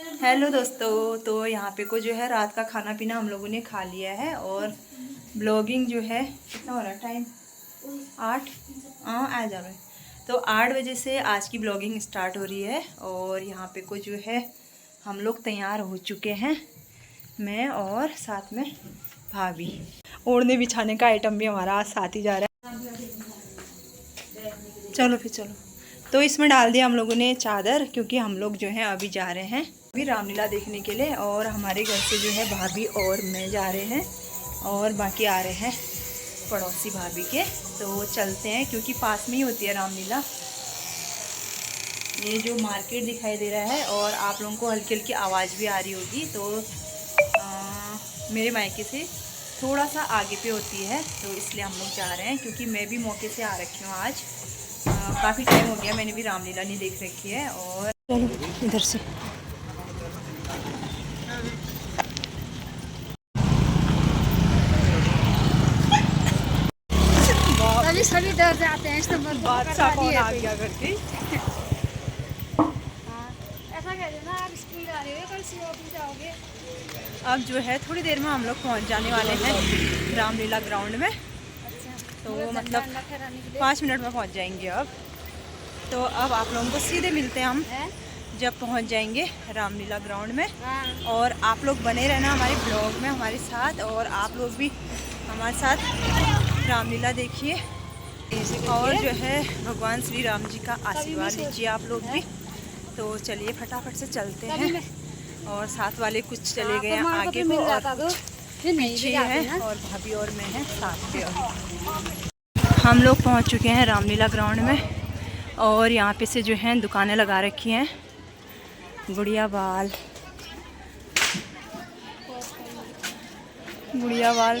Hello दोस्तों, तो यहाँ पे को जो है रात का खाना पीना हम लोगों ने खा लिया है और ब्लॉगिंग जो है कितना हो रहा है टाइम 8। हाँ आ जा रहा है। तो 8 बजे से आज की ब्लॉगिंग स्टार्ट हो रही है और यहाँ पे को जो है हम लोग तैयार हो चुके हैं, मैं और साथ में भाभी। ओढ़ने बिछाने का आइटम भी हमारा आज साथ ही जा रहा है। चलो फिर चलो। तो इसमें डाल दिया हम लोगों ने चादर, क्योंकि हम लोग जो है अभी जा रहे हैं अभी रामलीला देखने के लिए और हमारे घर से जो है भाभी और मैं जा रहे हैं और बाकी आ रहे हैं पड़ोसी भाभी के। तो चलते हैं क्योंकि पास में ही होती है रामलीला। ये जो मार्केट दिखाई दे रहा है और आप लोगों को हल्की हल्की आवाज़ भी आ रही होगी, तो मेरे मायके से थोड़ा सा आगे पे होती है, तो इसलिए हम लोग जा रहे हैं क्योंकि मैं भी मौके से आ रखी हूँ आज। काफ़ी टाइम हो गया मैंने भी रामलीला नहीं देख रखी है। और चलो इधर से सभी डर जाते हैं, इस नंबर बादशाह कौन आ गया करके। ऐसा कह देना आप स्पीड आ रही है, कल सीओपी जाओगे। अब जो है थोड़ी देर में हम लोग पहुंच जाने वाले हैं रामलीला ग्राउंड में। अच्छा, तो मतलब 5 मिनट में पहुंच जाएंगे अब। तो अब आप लोगों को सीधे मिलते हैं हम जब पहुंच जाएंगे रामलीला ग्राउंड में। और आप लोग बने रहना हमारे ब्लॉग में हमारे साथ, और आप लोग भी हमारे साथ रामलीला देखिए और जो है भगवान श्री राम जी का आशीर्वाद लीजिए आप लोग भी। तो चलिए फटाफट से चलते हैं। और साथ वाले कुछ चले गए हैं आगे को और पीछे हैं, और भाभी और मैं हैं साथ पे। अभी हम लोग पहुंच चुके हैं रामलीला ग्राउंड में और यहाँ पे से जो है दुकानें लगा रखी हैं, गुड़िया बाल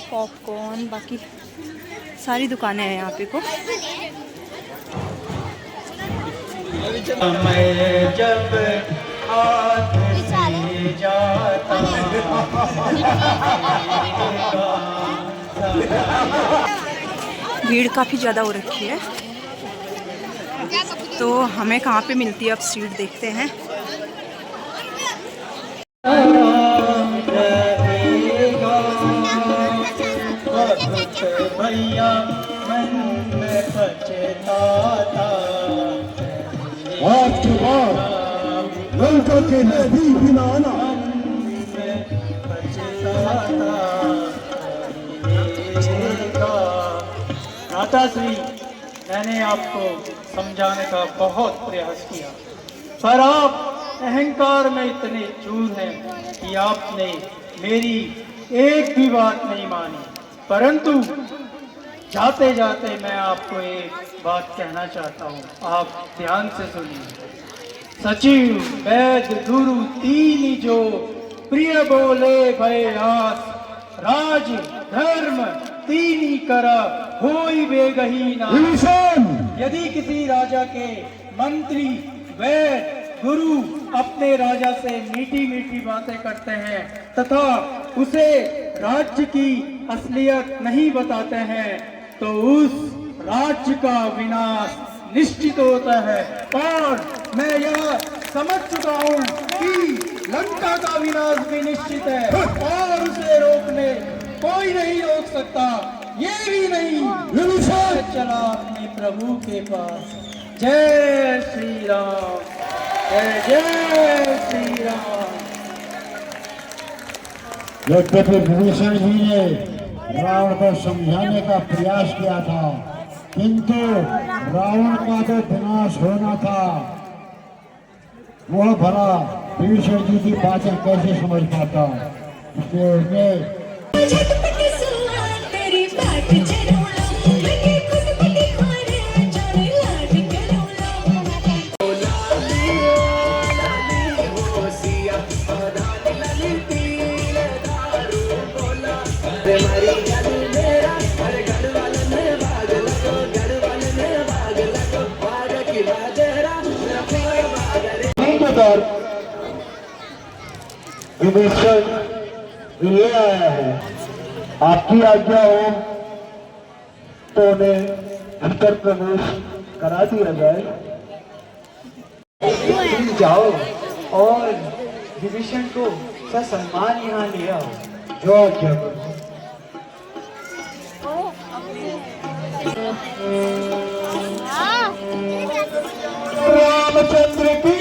पॉपकॉर्न, बाकी सारी दुकानें हैं यहाँ पे को। मैं जब हाथ से जाता भीड़ काफ़ी ज़्यादा हो रखी है, तो हमें कहाँ पे मिलती है अब सीट देखते हैं। भैया मन में पछताता आज के बाद लंका के नदी बिना आना। माताश्री, मैंने आपको समझाने का बहुत प्रयास किया, पर आप अहंकार में इतने चूर हैं कि आपने मेरी एक भी बात नहीं मानी। परंतु जाते जाते मैं आपको एक बात कहना चाहता हूँ, आप ध्यान से सुनिए। सचिव वैद गुरु तीन जो प्रिय बोले भय आस, राज धर्म तीन करा होई बेगही नाश। यदि किसी राजा के मंत्री वैद गुरु अपने राजा से मीठी मीठी बातें करते हैं तथा उसे राज्य की असलियत नहीं बताते हैं, तो उस राज्य का विनाश निश्चित होता है। और मैं यह समझ चुका हूँ कि लंका का विनाश भी निश्चित है और उसे रोकने कोई नहीं रोक सकता, ये भी नहीं। चला अपने प्रभु के पास। जय श्री राम, जय जय श्री राम। यद्यपि विभीषण जी ने रावण को समझाने का प्रयास किया था, किंतु रावण का तो विनाश होना था। वह भला विभीषण जी की बातें कैसे समझ पाता, इसलिए उसने विभीषण ले आया है। आपकी आज्ञा हो तो उन्हें भीतर प्रवेश करा दिया जाए। जाओ और विभीषण को ससम्मान यहाँ ले आओ। जो आज्ञा करो। रामचंद्र की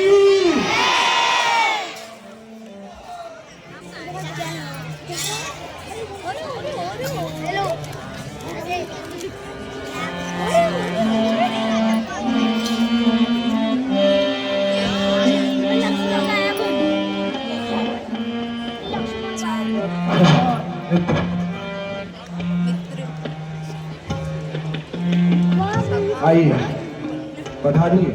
आइए, पधारिए।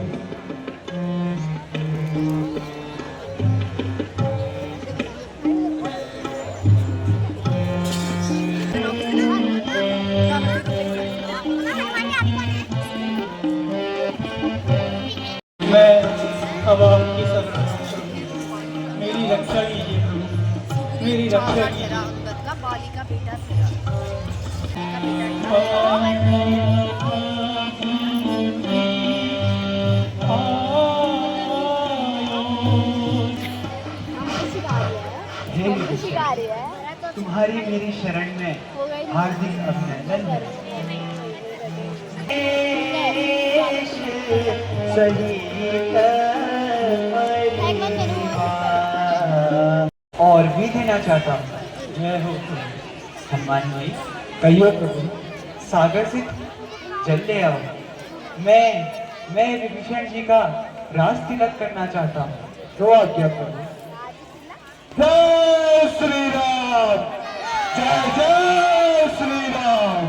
मैं अब आपकी शरण मेरी रक्षा कीजिए, मेरी रक्षा कीजिए। रामदत्त का बाली का बेटा था। तुम्हारी मेरी शरण में हार्दिक अभिनंदन है। और भी देना चाहता हूँ। जय हो हनुमान भाई। कहिए प्रभु। सागर से जल ले आओ। मैं विभीषण जी का राज तिलक करना चाहता हूँ। जो आज्ञा करो। जय श्री राम, जय जय श्री राम।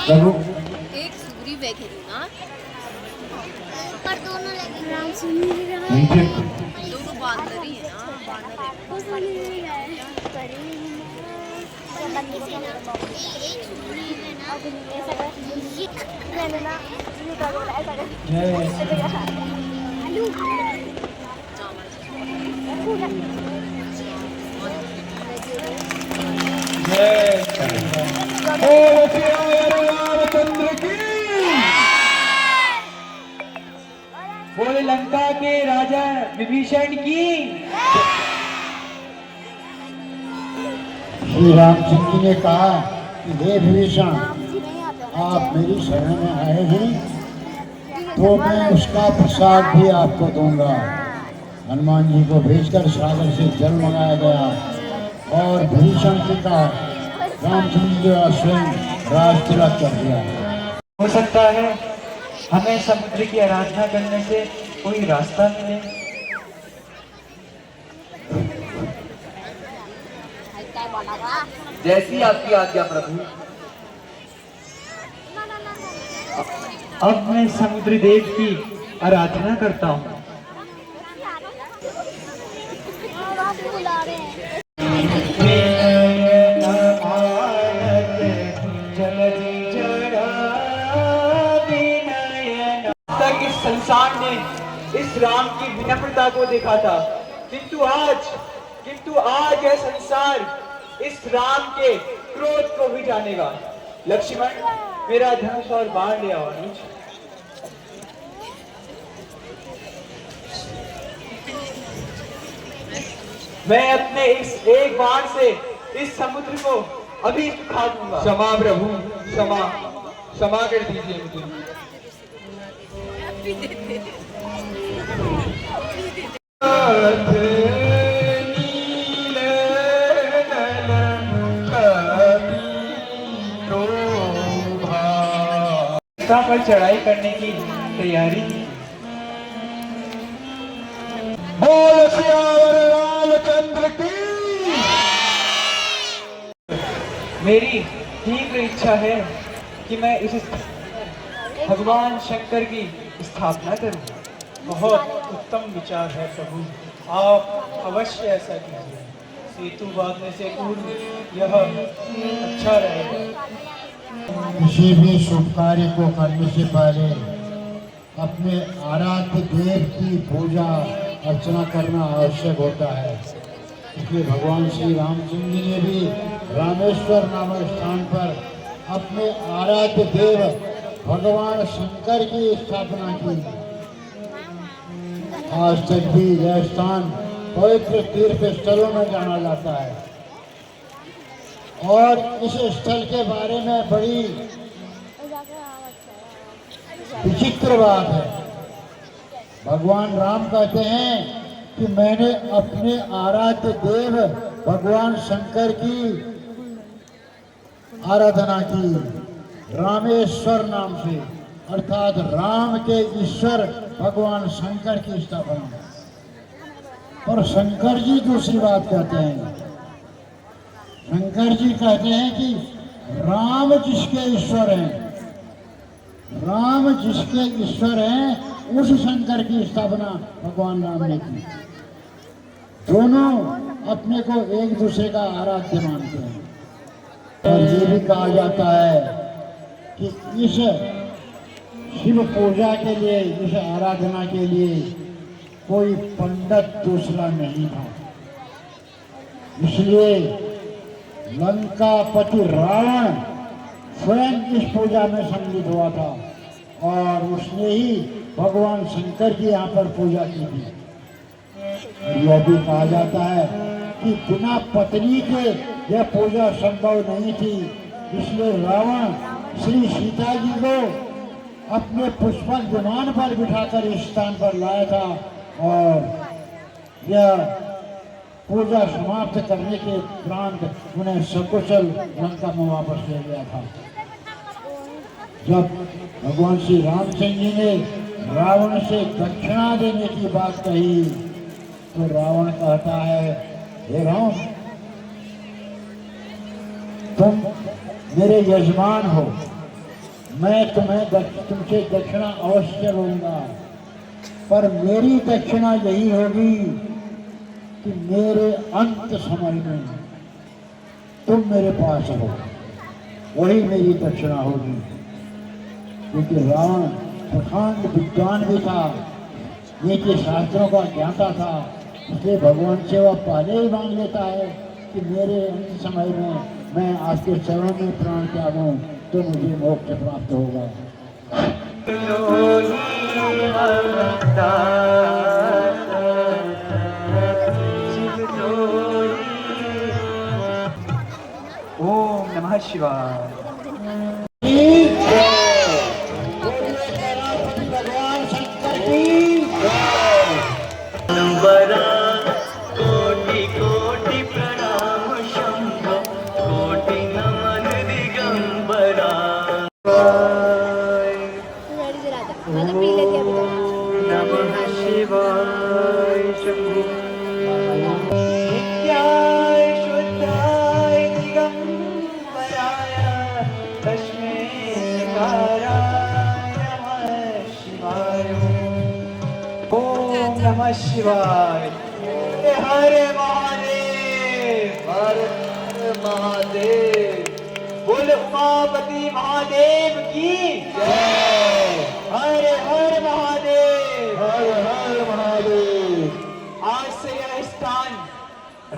प्रभु एक सूरी बैठेगी ना पर दोनों लगे राम सुन रहा नीचे दोनों बांदर ही है ना बांदर है वो सुन नहीं रहा है रामचंद्र की। बोले लंका के राजा विभीषण की। श्री रामचंद्र जी ने कहा कि हे विभीषण, आप मेरी शरण में आए हैं तो मैं उसका प्रसाद भी आपको दूंगा। हनुमान जी को भेजकर सागर से जल मंगाया गया और विभीषण जी का रामचंद्र जी द्वारा स्वयं राज तिलक कर दिया। हो सकता है हमें समुद्र की आराधना करने से कोई रास्ता मिले। जैसी आपकी आज्ञा प्रभु। अब मैं समुद्र देव की आराधना करता हूँ। तक इस संसार ने इस राम की विनम्रता को देखा था, किंतु आज यह संसार इस राम के क्रोध को भी जानेगा। लक्ष्मण, मेरा धनुष और बाण ले आओ। अनुज, मैं अपने इस एक बाण से इस समुद्र को अभी सुखा दूंगा। क्षमा प्रभु, क्षमा कर दीजिए मुझे। पर चढ़ाई करने की तैयारी की। बोल सियावर रामचंद्र की। मेरी तीव्र इच्छा है कि मैं इस भगवान शंकर की स्थापना करूं। बहुत उत्तम विचार है प्रभु, आप अवश्य ऐसा कीजिए। सेतु बांधने से पूर्व यह अच्छा रहेगा। किसी भी शुभ कार्य को करने से पहले अपने आराध्य देव की पूजा अर्चना करना आवश्यक होता है। इसलिए भगवान श्री रामचंद्र जी ने भी रामेश्वर नामक स्थान पर अपने आराध्य देव भगवान शंकर की स्थापना की। आज तक भी यह स्थान पवित्र तीर्थ स्थलों में जाना जाता है। और इस स्थल के बारे में बड़ी विचित्र बात है। भगवान राम कहते हैं कि मैंने अपने आराध्य देव भगवान शंकर की आराधना की रामेश्वर नाम से, अर्थात राम के ईश्वर भगवान शंकर की स्थापना। और शंकर जी दूसरी बात कहते हैं। शंकर जी कहते हैं कि राम जिसके ईश्वर हैं, राम जिसके ईश्वर हैं, उस शंकर की स्थापना भगवान राम ने की। दोनों अपने को एक दूसरे का आराध्य मानते हैं। और ये भी कहा जाता है कि इस शिव पूजा के लिए, इस आराधना के लिए कोई पंडित दूसरा नहीं था। इसलिए लंकापति रावण स्वयं इस पूजा में सम्मिलित हुआ था और उसने ही भगवान शंकर की यहाँ पर पूजा की थी। यह भी कहा जाता है कि बिना पत्नी के यह पूजा संभव नहीं थी। इसलिए रावण श्री सीता जी को अपने पुष्पक विमान पर बिठाकर इस स्थान पर लाया था और यह पूजा समाप्त करने के उपरांत उन्हें सकुशल लंका में वापस ले गया था। जब भगवान श्री रामचंद्र जी ने रावण से दक्षिणा देने की बात कही तो रावण कहता है, हे राम, तुम मेरे यजमान हो, मैं तुमसे दक्षिणा अवश्य लूंगा, पर मेरी दक्षिणा यही होगी कि मेरे अंत समय में तुम मेरे पास हो, वही मेरी दक्षिणा होगी। क्योंकि रावण प्रखंड विद्वान भी था, नीति शास्त्रों का ज्ञाता था, इसलिए भगवान से वह पहले ही मांग लेता है कि मेरे अंत समय में मैं आपके चरणों में प्राण त्यागूं तो मुझे मोक्ष प्राप्त होगा। ओम नमः शिवाय। भगवान शंकर की कोटि कोटि प्रणाम शंभो, कोटि नमन दिगंबरा। नमः शिवाय शंभो। नित्याय शुद्धाय दिगंबराय तस्मै शिवाय नमः शिवाय। ओम नमः शिवाय। हर महादेव, हर महादेव। बोल उमापति महादेव की जय। हर हर महादेव, हर हर महादेव। आज से यह स्थान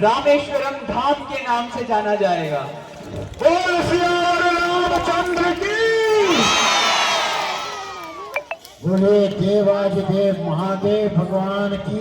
रामेश्वरम धाम के नाम से जाना जाएगा। बोल श्री रामचंद्र की। बोले देवाधिदेव महादेव भगवान की